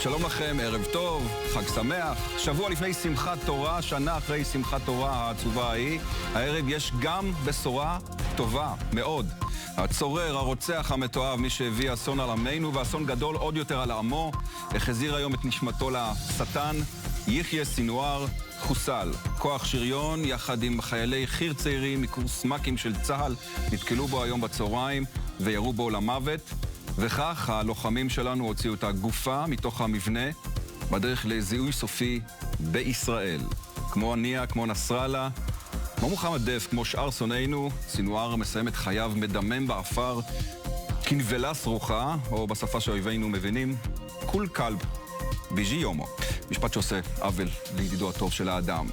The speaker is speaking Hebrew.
שלום לכם, ערב טוב, חג שמח. שבוע לפני שמחת תורה, שנה אחרי שמחת תורה העצובה ההיא, הערב יש גם בשורה טובה מאוד. הצורר, הרוצח המתועב, מי שהביא אסון על עמנו ואסון גדול עוד יותר על עמו, החזיר היום את נשמתו לשטן, יחיא סינואר חוסל. כוח שריון יחד עם חיילי חי"ר צעירים מקורס מ"כים של צה"ל נתקלו בו היום בצהריים וירו בו למוות. וכך הלוחמים שלנו הוציאו את הגופה מתוך המבנה בדרך לזיהוי סופי בישראל. כמו הנייה, כמו נסראללה, כמו מוחמד דף, כמו שאר שונאינו, סינואר מסיים את חייו מדמם באפר כנבלה סרוחה, או בשפה שאויבינו מבינים, כול כלב ביג'י יומו. משפט שעושה עוול לידידו הטוב של האדם.